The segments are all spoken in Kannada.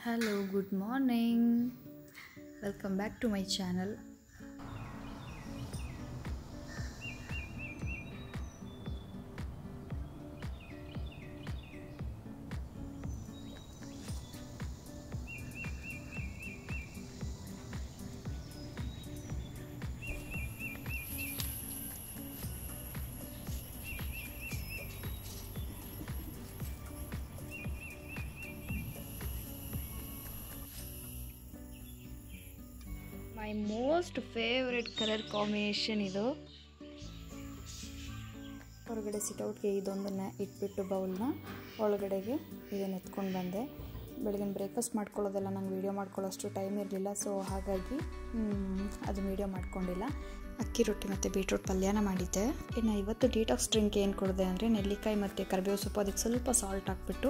Hello, good morning. Welcome back to my channel. My most favorite color combination ಇದು. ಹೊರಗಡೆ ಸಿಟೌಟ್ಗೆ ಇದೊಂದನ್ನು ಇಟ್ಬಿಟ್ಟು ಬೌಲ್ನ ಒಳಗಡೆಗೆ ಇದನ್ನು ಎತ್ಕೊಂಡು ಬಂದೆ. ಬೆಳಗಿನ ಬ್ರೇಕ್ಫಾಸ್ಟ್ ಮಾಡ್ಕೊಳ್ಳೋದೆಲ್ಲ ನಂಗೆ ವೀಡಿಯೋ ಮಾಡ್ಕೊಳ್ಳೋಷ್ಟು ಟೈಮ್ ಇರಲಿಲ್ಲ, ಸೊ ಹಾಗಾಗಿ ಅದು ವೀಡಿಯೋ ಮಾಡ್ಕೊಂಡಿಲ್ಲ. ಅಕ್ಕಿ ರೊಟ್ಟಿ ಮತ್ತು ಬೀಟ್ರೂಟ್ ಪಲ್ಯನ ಮಾಡಿದ್ದೆ. ಇನ್ನು ಇವತ್ತು ಡಿಟಾಕ್ಸ್ ಡ್ರಿಂಕ್ ಏನು ಕೊಡಿದೆ ಅಂದರೆ ನೆಲ್ಲಿಕಾಯಿ ಮತ್ತು ಕರಿಬೇವು ಸೊಪ್ಪು, ಅದಕ್ಕೆ ಸ್ವಲ್ಪ ಸಾಲ್ಟ್ ಹಾಕ್ಬಿಟ್ಟು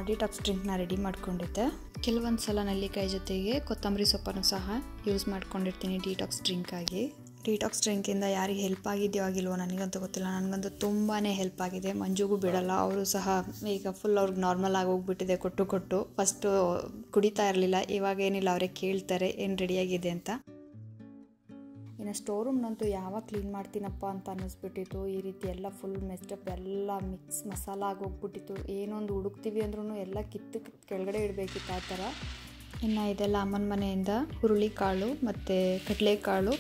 ಡಿಟಾಕ್ಸ್ ಡ್ರಿಂಕ್ನ ರೆಡಿ ಮಾಡ್ಕೊಂಡಿದ್ದೆ. ಕೆಲವೊಂದು ಸಲ ನೆಲ್ಲಿಕಾಯಿ ಜೊತೆಗೆ ಕೊತ್ತಂಬರಿ ಸೊಪ್ಪನ್ನು ಸಹ ಯೂಸ್ ಮಾಡ್ಕೊಂಡಿರ್ತೀನಿ ಡಿಟಾಕ್ಸ್ ಡ್ರಿಂಕಾಗಿ. ಡಿಟಾಕ್ಸ್ ಡ್ರಿಂಕಿಂದ ಯಾರಿಗೆ ಹೆಲ್ಪ್ ಆಗಿದೆಯೋ ಆಗಿಲ್ವೋ ನನಗಂತೂ ಗೊತ್ತಿಲ್ಲ, ನನಗಂತೂ ತುಂಬಾ ಹೆಲ್ಪ್ ಆಗಿದೆ. ಮಂಜುಗೂ ಬಿಡಲ್ಲ, ಅವರು ಸಹ ಈಗ ಫುಲ್ ಅವ್ರಿಗೆ ನಾರ್ಮಲ್ ಆಗಿ ಹೋಗ್ಬಿಟ್ಟಿದೆ ಕೊಟ್ಟು. ಫಸ್ಟು ಕುಡಿತಾ ಇರಲಿಲ್ಲ, ಇವಾಗ ಏನಿಲ್ಲ ಅವರೇ ಕೇಳ್ತಾರೆ ಏನು ರೆಡಿಯಾಗಿದೆ ಅಂತ. ಇನ್ನು ಸ್ಟೋರ್ ರೂಮ್ನಂತೂ ಯಾವಾಗ ಕ್ಲೀನ್ ಮಾಡ್ತೀನಪ್ಪ ಅಂತ ಅನ್ನಿಸ್ಬಿಟ್ಟಿತ್ತು. ಈ ರೀತಿ ಎಲ್ಲ ಫುಲ್ ಮೆಸ್ಟಪ್ ಎಲ್ಲ ಮಿಕ್ಸ್ ಮಸಾಲ ಆಗೋಗ್ಬಿಟ್ಟಿತ್ತು. ಏನೊಂದು ಹುಡುಕ್ತೀವಿ ಅಂದ್ರೂ ಎಲ್ಲ ಕಿತ್ತು ಕೆಳಗಡೆ ಇಡಬೇಕಿತ್ತು ಆ ಥರ. ಇನ್ನು ಇದೆಲ್ಲ ಅಮ್ಮನ ಮನೆಯಿಂದ ಹುರುಳಿಕಾಳು ಮತ್ತು ಕಡಲೆಕಾಳು,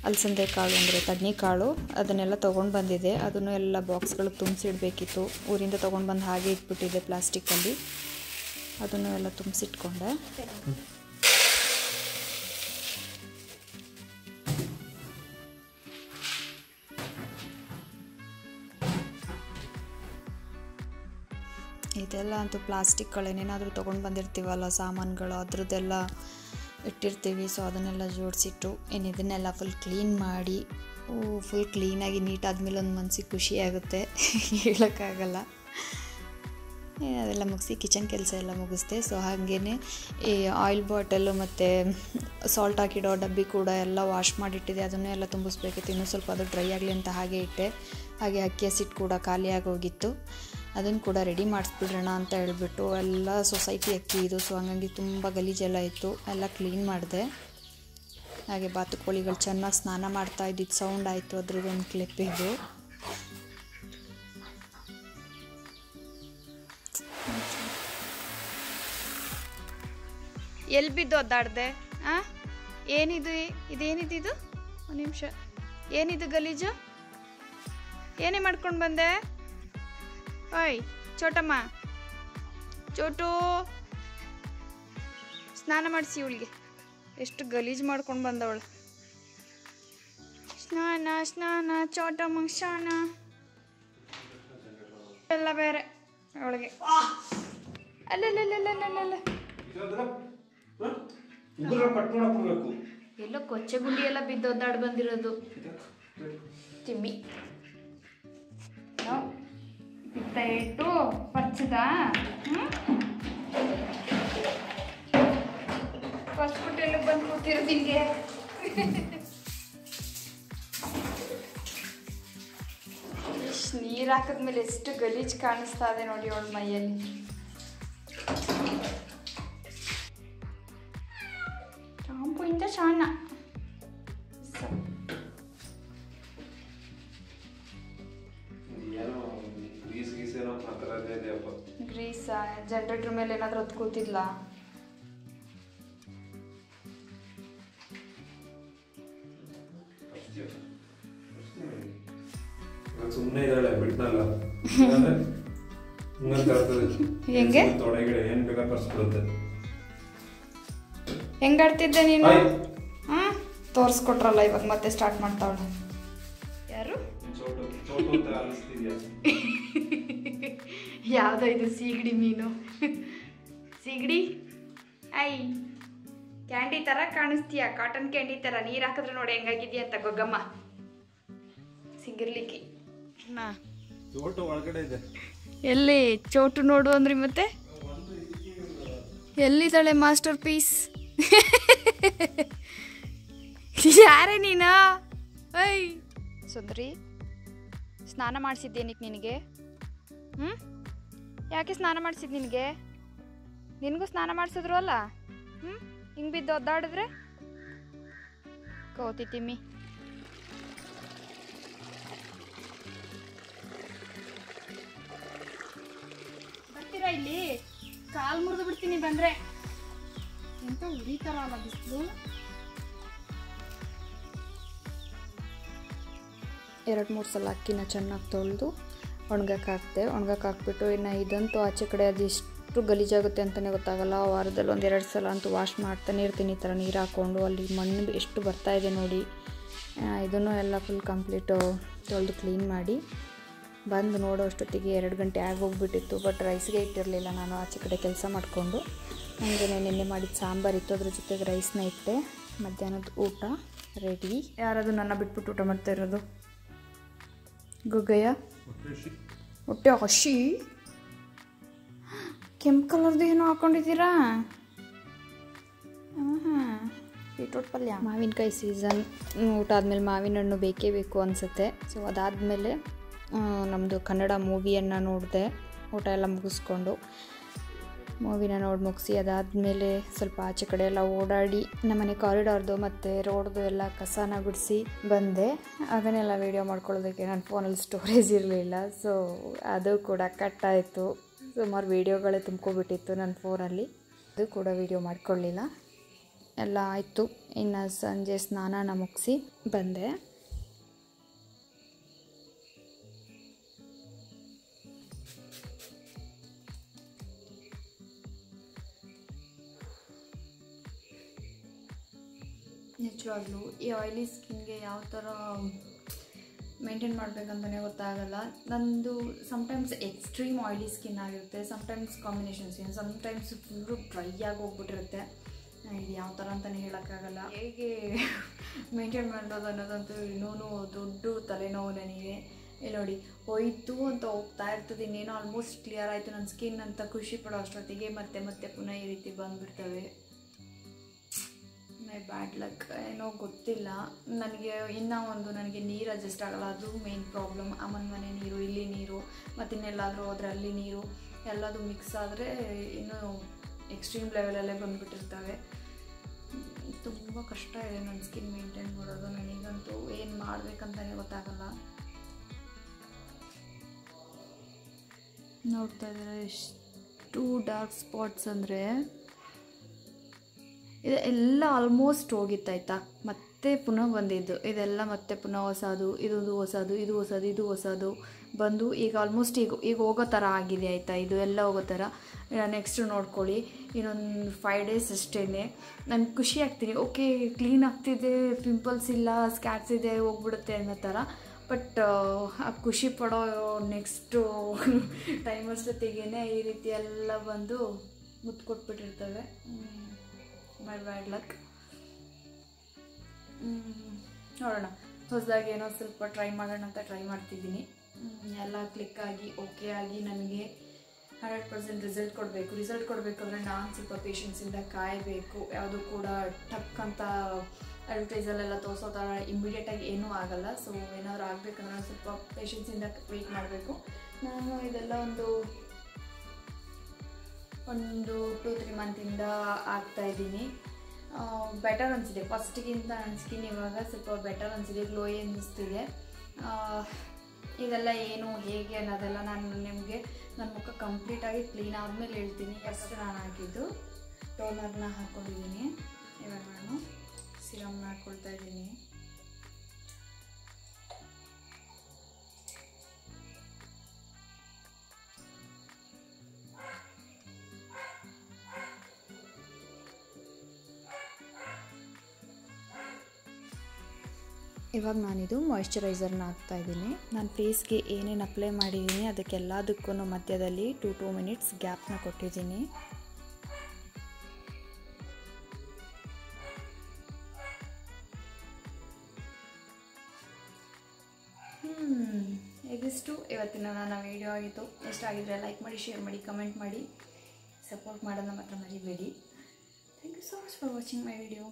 ಅಲಸಂದೆ ಕಾಳು ಅಂದರೆ ತಡ್ನಿಕಾಳು ಅದನ್ನೆಲ್ಲ ತೊಗೊಂಡು ಬಂದಿದೆ. ಅದನ್ನು ಎಲ್ಲ ಬಾಕ್ಸ್ಗಳು ತುಂಬಿಸಿಡ್ಬೇಕಿತ್ತು. ಊರಿಂದ ತೊಗೊಂಡು ಬಂದು ಹಾಗೆ ಇಟ್ಬಿಟ್ಟಿದ್ದೆ ಪ್ಲಾಸ್ಟಿಕ್ಕಲ್ಲಿ. ಅದನ್ನು ಎಲ್ಲ ತುಂಬಿಸಿಟ್ಕೊಂಡೆ. ಇದೆಲ್ಲ ಅಂತೂ ಪ್ಲಾಸ್ಟಿಕ್ಗಳೇನೇನಾದರೂ ತೊಗೊಂಡು ಬಂದಿರ್ತೀವಲ್ಲ ಸಾಮಾನುಗಳು, ಅದ್ರದ್ದೆಲ್ಲ ಇಟ್ಟಿರ್ತೀವಿ. ಸೊ ಅದನ್ನೆಲ್ಲ ಜೋಡಿಸಿಟ್ಟು ಇನ್ನು ಇದನ್ನೆಲ್ಲ ಫುಲ್ ಕ್ಲೀನ್ ಮಾಡಿ ಫುಲ್ ಕ್ಲೀನಾಗಿ ನೀಟಾದ್ಮೇಲೆ ಒಂದು ಮನಸ್ಸಿಗೆ ಖುಷಿಯಾಗುತ್ತೆ, ಹೇಳೋಕ್ಕಾಗಲ್ಲ. ಅದೆಲ್ಲ ಮುಗಿಸಿ ಕಿಚನ್ ಕೆಲಸ ಎಲ್ಲ ಮುಗಿಸ್ದೆ. ಸೊ ಹಾಗೇ ಈ ಆಯಿಲ್ ಬಾಟಲು ಮತ್ತು ಸಾಲ್ಟ್ ಹಾಕಿಡೋ ಡಬ್ಬಿ ಕೂಡ ಎಲ್ಲ ವಾಶ್ ಮಾಡಿಟ್ಟಿದೆ. ಅದನ್ನೇ ಎಲ್ಲ ತುಂಬಿಸ್ಬೇಕಿತ್ತು. ಇನ್ನೂ ಸ್ವಲ್ಪ ಅದು ಡ್ರೈ ಆಗಲಿ ಅಂತ ಹಾಗೆ ಇಟ್ಟೆ. ಹಾಗೆ ಅಕ್ಕಿ ಹಸಿಟ್ಟು ಕೂಡ ಖಾಲಿಯಾಗಿ ಹೋಗಿತ್ತು, ಅದನ್ನು ಕೂಡ ರೆಡಿ ಮಾಡಿಸ್ಬಿಡ್ರೋಣ ಅಂತ ಹೇಳಿಬಿಟ್ಟು. ಎಲ್ಲ ಸೊಸೈಟಿ ಅಕ್ಕಿ ಇದು, ಸೊ ಹಂಗಾಗಿ ತುಂಬ ಗಲೀಜೆಲ್ಲ ಇತ್ತು, ಎಲ್ಲ ಕ್ಲೀನ್ ಮಾಡಿದೆ. ಹಾಗೆ ಬಾತುಕೋಳಿಗಳು ಚೆನ್ನಾಗಿ ಸ್ನಾನ ಮಾಡ್ತಾ ಇದ್ದಿದ್ದು ಸೌಂಡ್ ಆಯಿತು, ಅದ್ರದ್ದು ಒಂದು ಕ್ಲಿಪ್ ಇದು. ಎಲ್ಲಿ ಬಿದ್ದು ಒದ್ದಾಡ್ದೆ? ಏನಿದು? ಇದೇನಿದು? ಒಂದು ನಿಮಿಷ, ಏನಿದು ಗಲೀಜು? ಏನೇ ಮಾಡ್ಕೊಂಡು ಬಂದೆ? ಓಯ್ ಚೋಟಮ್ಮ, ಚೋಟು ಸ್ನಾನ ಮಾಡಿಸಿ ಇವಳಿಗೆ. ಎಷ್ಟು ಗಲೀಜು ಮಾಡ್ಕೊಂಡು ಬಂದವಳು. ಸ್ನಾನ ಚೋಟಮ್ಮ ಸ್ನಾನ ಎಲ್ಲ ಬೇರೆ ಅವಳಿಗೆ. ಅಲ್ಲಲ್ಲ ಎಲ್ಲೋ ಕೊಚ್ಚೆ ಗುಂಡಿ ಎಲ್ಲ ಬಿದ್ದೊದ್ದಾಡಿ ಬಂದಿರೋದು ತಿಮ್ಮಿ. ಬಿತ್ತ ಇಟ್ಟು ಪಚ್ಚದ ಫಸ್ಟ್ಬಿಟ್ಟು ಎಲ್ಲ ಬಂದು ಕೂತಿರೋದು ಹಿಂಗೆ. ನೀರು ಹಾಕಿದ್ಮೇಲೆ ಎಷ್ಟು ಗಲೀಜು ಕಾಣಿಸ್ತಾ ಇದೆ ನೋಡಿ ಅವಳ ಮೈಯಲ್ಲಿ. ಶಾಂಪು ಇಂದ ಶಾನ ಗ್ರೀಸ ಜನರೇಟರ್ ಮೇಲೆ ಏನಾದರೂ ಹೊತ್ತು ಕೂತಿದ್ಲ? ಸುಮ್ಮನೆ ಇದ್ದಾಳೆ, ಬಿಟ್ನಲ್ಲ. ಹೆಂಗೆ ಹೆಂಗಾಡ್ತಿದ್ದೆ ನೀನು? ತೋರಿಸ್ಕೊಟ್ರಲ್ಲ, ಇವಾಗ ಮತ್ತೆ ಸ್ಟಾರ್ಟ್ ಮಾಡ್ತಾವಳೆ. ಯಾರು? ಯಾವುದೋ ಇದು ಸೀಗಡಿ ಮೀನು. ಸೀಗಡಿ ಐ ಕ್ಯಾಂಡಿ ಥರ ಕಾಣಿಸ್ತೀಯ, ಕಾಟನ್ ಕ್ಯಾಂಡಿ ಥರ. ನೀರು ಹಾಕಿದ್ರೆ ನೋಡಿ ಹೆಂಗಾಗಿದೆಯಾ ಅಂತ ಗೊಗ್ಗಮ್ಮ. ಸಿಗಿರ್ಲಿಕ್ಕೆ ಚೋಟು ಒಳಗಡೆ ಇದೆ. ಎಲ್ಲಿ ಚೋಟು ನೋಡು ಅಂದ್ರಿ? ಮತ್ತೆ ಎಲ್ಲಿದ್ದಾಳೆ ಮಾಸ್ಟರ್ ಪೀಸ್? ಯಾರೇ ನೀನು? ಐ ಸುಂದರಿ, ಸ್ನಾನ ಮಾಡಿಸಿದ್ದೇನಿಕ್ ನಿನಗೆ? ಯಾಕೆ ಸ್ನಾನ ಮಾಡಿಸಿದ್ ನಿನಗೆ? ನಿನಗೂ ಸ್ನಾನ ಮಾಡಿಸಿದ್ರು ಅಲ್ಲ? ಹಿಂಗೆ ಬಿದ್ದು ಒದ್ದಾಡಿದ್ರೆ ಕೋತಿ ತಿಮ್ಮಿ. ಬರ್ತೀರಾ ಇಲ್ಲಿ? ಕಾಲು ಮುರಿದು ಬಿಡ್ತೀನಿ ಬಂದರೆ. ಎಂತ ಉರಿತಾರಲ್ಲ ಬಿಸಿಲು. 2-3 ಸಲ ಅಕ್ಕಿನ ಚೆನ್ನಾಗಿ ತೊಳೆದು ಒಣಗಕ್ಕೆ ಹಾಕ್ತೆ. ಒಣಗಕ್ಕೆ ಹಾಕ್ಬಿಟ್ಟು ಇನ್ನು ಇದಂತೂ ಆಚೆ ಕಡೆ ಅದೆಷ್ಟು ಗಲೀಜಾಗುತ್ತೆ ಅಂತಲೇ ಗೊತ್ತಾಗಲ್ಲ. ವಾರದಲ್ಲಿ 1-2 ಸಲ ಅಂತೂ ವಾಶ್ ಮಾಡ್ತಾನೆ ಇರ್ತೀನಿ. ಈ ಥರ ನೀರು ಹಾಕ್ಕೊಂಡು ಅಲ್ಲಿ ಮಣ್ಣು ಎಷ್ಟು ಬರ್ತಾಯಿದೆ ನೋಡಿ. ಇದನ್ನು ಎಲ್ಲ ಫುಲ್ ಕಂಪ್ಲೀಟು ತೊಳೆದು ಕ್ಲೀನ್ ಮಾಡಿ ಬಂದು ನೋಡೋ ಅಷ್ಟೊತ್ತಿಗೆ 2 ಗಂಟೆ ಆಗೋಗ್ಬಿಟ್ಟಿತ್ತು. ಬಟ್ ರೈಸ್ಗೆ ಇಟ್ಟಿರಲಿಲ್ಲ ನಾನು, ಆಚೆ ಕಡೆ ಕೆಲಸ ಮಾಡಿಕೊಂಡು. ನನಗೆ ನಿನ್ನೆ ಮಾಡಿದ ಸಾಂಬಾರು ಇತ್ತು, ಅದ್ರ ಜೊತೆಗೆ ರೈಸ್ನ ಇಟ್ಟೆ. ಮಧ್ಯಾಹ್ನದ ಊಟ ರೆಡಿ. ಯಾರದು ನನ್ನ ಬಿಟ್ಬಿಟ್ಟು ಊಟ ಮಾಡ್ತಾ ಇರೋದು? ಗುಗ್ಗಯ್ಯ ಹೊಟ್ಟೆ ಹಸಿ. ಕೆಂಪು ಕಲರ್ದು ಏನೋ ಹಾಕ್ಕೊಂಡಿದ್ದೀರಾ? ಬೀಟ್ರೂಟ್ ಪಲ್ಯ. ಮಾವಿನಕಾಯಿ ಸೀಸನ್. ಊಟ ಆದಮೇಲೆ ಮಾವಿನ ಹಣ್ಣು ಬೇಕೇ ಬೇಕು ಅನಿಸುತ್ತೆ. ಸೊ ಅದಾದಮೇಲೆ ನಮ್ಮದು ಕನ್ನಡ ಮೂವಿಯನ್ನು ನೋಡಿದೆ. ಊಟ ಎಲ್ಲ ಮುಗಿಸ್ಕೊಂಡು ಮೂವಿನ ನೋಡಿ ಮುಗಿಸಿ ಅದಾದಮೇಲೆ ಸ್ವಲ್ಪ ಆಚೆ ಕಡೆ ಎಲ್ಲ ಓಡಾಡಿ ನಮ್ಮನೆ ಕಾರಿಡಾರ್ದು ಮತ್ತು ರೋಡ್ದು ಎಲ್ಲ ಕಸನ ಗುಡಿಸಿ ಬಂದೆ. ಅದನ್ನೆಲ್ಲ ವೀಡಿಯೋ ಮಾಡ್ಕೊಳ್ಳೋದಕ್ಕೆ ನನ್ನ ಫೋನಲ್ಲಿ ಸ್ಟೋರೇಜ್ ಇರಲಿಲ್ಲ. ಸೊ ಅದು ಕೂಡ ಕಟ್ಟಾಯಿತು. ಸುಮಾರು ವೀಡಿಯೋಗಳೇ ತುಂಬ್ಕೊಬಿಟ್ಟಿತ್ತು ನನ್ನ ಫೋನಲ್ಲಿ. ಅದು ಕೂಡ ವೀಡಿಯೋ ಮಾಡ್ಕೊಳ್ಳಿಲ್ಲ. ಎಲ್ಲ ಆಯಿತು. ಇನ್ನು ಸಂಜೆ ಸ್ನಾನನ ಮುಗಿಸಿ ಬಂದೆ. ನಿಜವಾಗ್ಲೂ ಈ ಆಯಿಲಿ ಸ್ಕಿನ್ಗೆ ಯಾವ ಥರ ಮೇಂಟೈನ್ ಮಾಡಬೇಕಂತಲೇ ಗೊತ್ತಾಗಲ್ಲ. ನಂದು ಸಮ್ಟೈಮ್ಸ್ ಎಕ್ಸ್ಟ್ರೀಮ್ ಆಯಿಲಿ ಸ್ಕಿನ್ ಆಗಿರುತ್ತೆ, sometimes combination skin, sometimes full dry ಆಗಿ ಹೋಗ್ಬಿಟ್ಟಿರುತ್ತೆ. ಇದು ಯಾವ ಥರ ಅಂತಲೇ ಹೇಳೋಕ್ಕಾಗಲ್ಲ. ಹೇಗೆ ಮೇಂಟೈನ್ ಮಾಡೋದು ಅನ್ನೋದಂತೂ ಇನ್ನೂ ದೊಡ್ಡ ತಲೆನೋವು ನನಗೆ. ಇಲ್ಲಿ ನೋಡಿ, ಹೋಯ್ತು ಅಂತ ಹೋಗ್ತಾ ಇರ್ತದೆ. ಇನ್ನೇನೋ ಆಲ್ಮೋಸ್ಟ್ ಕ್ಲಿಯರ್ ಆಯಿತು ನನ್ನ ಸ್ಕಿನ್ ಅಂತ ಖುಷಿ ಪಡೋ ಅಷ್ಟೊತ್ತಿಗೆ ಮತ್ತೆ ಪುನಃ ಈ ರೀತಿ ಬಂದುಬಿಡ್ತವೆ. ಬ್ಯಾಡ್ ಲಕ್ ಏನೋ ಗೊತ್ತಿಲ್ಲ ನನಗೆ. ಇನ್ನೂ ಒಂದು ನನಗೆ ನೀರು ಅಡ್ಜಸ್ಟ್ ಆಗೋಲ್ಲ, ಅದು ಮೇನ್ ಪ್ರಾಬ್ಲಮ್. ಅಮ್ಮನ ಮನೆ ನೀರು, ಇಲ್ಲಿ ನೀರು, ಮತ್ತು ಇನ್ನೆಲ್ಲಾದರೂ ಹೋದರೆ ಅಲ್ಲಿ ನೀರು ಎಲ್ಲದು ಮಿಕ್ಸ್ ಆದರೆ ಇನ್ನೂ ಎಕ್ಸ್ಟ್ರೀಮ್ ಲೆವೆಲಲ್ಲೇ ಬಂದುಬಿಟ್ಟಿರ್ತವೆ. ತುಂಬ ಕಷ್ಟ ಇದೆ ನನ್ನ ಸ್ಕಿನ್ ಮೇಂಟೈನ್ ಮಾಡೋದು. ನನಗಂತೂ ಏನು ಮಾಡಬೇಕಂತಲೇ ಗೊತ್ತಾಗಲ್ಲ. ನೋಡ್ತಾ ಇದ್ದಾರೆ ಎಷ್ಟು ಡಾರ್ಕ್ ಸ್ಪಾಟ್ಸ್ ಅಂದರೆ. ಇದೆಲ್ಲ ಆಲ್ಮೋಸ್ಟ್ ಹೋಗಿತ್ತಾಯ್ತಾ, ಮತ್ತೆ ಪುನಃ ಬಂದಿದ್ದು ಇದೆಲ್ಲ ಮತ್ತೆ ಪುನಃ ಹೊಸದು, ಇದೊಂದು ಹೊಸದು, ಇದು ಹೊಸದು, ಇದು ಹೊಸದು ಬಂದು ಈಗ ಆಲ್ಮೋಸ್ಟ್ ಈಗ ಹೋಗೋ ಥರ ಆಗಿದೆ ಆಯಿತಾ. ಇದು ಎಲ್ಲ ಹೋಗೋ ಥರ. ನೆಕ್ಸ್ಟ್ ನೋಡ್ಕೊಳ್ಳಿ, ಇನ್ನೊಂದು 5 ಡೇಸ್ ಅಷ್ಟೇ. ನಾನು ಖುಷಿ ಆಗ್ತೀನಿ, ಓಕೆ ಕ್ಲೀನ್ ಆಗ್ತಿದೆ, ಪಿಂಪಲ್ಸ್ ಇಲ್ಲ, ಸ್ಕ್ಯಾಟ್ಸ್ ಇದೆ, ಹೋಗ್ಬಿಡುತ್ತೆ ಅನ್ನೋ ಥರ. ಬಟ್ ಆ ಖುಷಿ ಪಡೋ ನೆಕ್ಸ್ಟು ಟೈಮ್ ಅಷ್ಟೊತ್ತಿಗೆ ಈ ರೀತಿ ಎಲ್ಲ ಬಂದು ಮುತ್ತು ಕೊಟ್ಬಿಟ್ಟಿರ್ತವೆ. ಮೈ ಬ್ಯಾಡ್ ಲಕ್. ನೋಡೋಣ, ಹೊಸದಾಗಿ ಏನೋ ಸ್ವಲ್ಪ ಟ್ರೈ ಮಾಡೋಣ ಅಂತ ಟ್ರೈ ಮಾಡ್ತಿದ್ದೀನಿ. ಎಲ್ಲ ಕ್ಲಿಕ್ ಆಗಿ ಓಕೆ ಆಗಿ ನನಗೆ 100% ರಿಸಲ್ಟ್ ಕೊಡಬೇಕಂದ್ರೆ ನಾನು ಸ್ವಲ್ಪ ಪೇಷನ್ಸಿಂದ ಕಾಯಬೇಕು. ಯಾವುದು ಕೂಡ ಟಕ್ ಅಂತ ಅಡ್ವರ್ಟೈಸಲ್ಲೆಲ್ಲ ತೋರಿಸೋ ಥರ ಇಮ್ಮಿಡಿಯೇಟಾಗಿ ಏನೂ ಆಗಲ್ಲ. ಸೊ ಏನಾದರೂ ಆಗಬೇಕಂದ್ರೆ ಸ್ವಲ್ಪ ಪೇಷನ್ಸಿಂದ ವೆಯ್ಟ್ ಮಾಡಬೇಕು. ನಾನು ಇದೆಲ್ಲ ಒಂದು 2-3 ಮಂತಿಂದ ಆಗ್ತಾಯಿದ್ದೀನಿ. ಬೆಟರ್ ಅನಿಸಿದೆ ಫಸ್ಟಿಗಿಂತ. ನನ್ನ ಸ್ಕಿನ್ ಇವಾಗ ಸ್ವಲ್ಪ ಬೆಟರ್ ಅನಿಸಿದೆ, ಗ್ಲೋಯಿ ಅನ್ನಿಸ್ತಿದೆ. ಇದೆಲ್ಲ ಏನು ಹೇಗೆ ಅನ್ನೋದೆಲ್ಲ ನಾನು ನಿಮಗೆ ನನ್ನ ಮುಖ ಕಂಪ್ಲೀಟಾಗಿ ಕ್ಲೀನ್ ಆದಮೇಲೆ ಹೇಳ್ತೀನಿ. ಫಸ್ಟ್ ನಾನು ಹಾಕಿದ್ದು ಟೋನರ್ನ ಹಾಕ್ಕೊಂಡಿದ್ದೀನಿ. ಇವಾಗ ನಾನು ಸಿರಮ್ನ ಹಾಕ್ಕೊಳ್ತಾ ಇದ್ದೀನಿ. ಇವಾಗ ನಾನಿದು ಮಾಯಿಶ್ಚರೈಸರ್ನ ಹಾಕ್ತಾಯಿದ್ದೀನಿ. ನಾನು ಫೇಸ್ಗೆ ಏನೇನು ಅಪ್ಲೈ ಮಾಡಿದ್ದೀನಿ ಅದಕ್ಕೆಲ್ಲದಕ್ಕೂ ಮಧ್ಯದಲ್ಲಿ 2 ಮಿನಿಟ್ಸ್ ಗ್ಯಾಪ್ನ ಕೊಟ್ಟಿದ್ದೀನಿ. ಇದಿಷ್ಟು ಇವತ್ತಿನ ನನ್ನ ವೀಡಿಯೋ ಆಗಿತ್ತು. ಇಷ್ಟ ಆಗಿದ್ರೆ ಲೈಕ್ ಮಾಡಿ, ಶೇರ್ ಮಾಡಿ, ಕಮೆಂಟ್ ಮಾಡಿ, ಸಪೋರ್ಟ್ ಮಾಡೋದನ್ನ ಮಾತ್ರ ಮರಿಬೇಡಿ. Thank you so much for watching my video.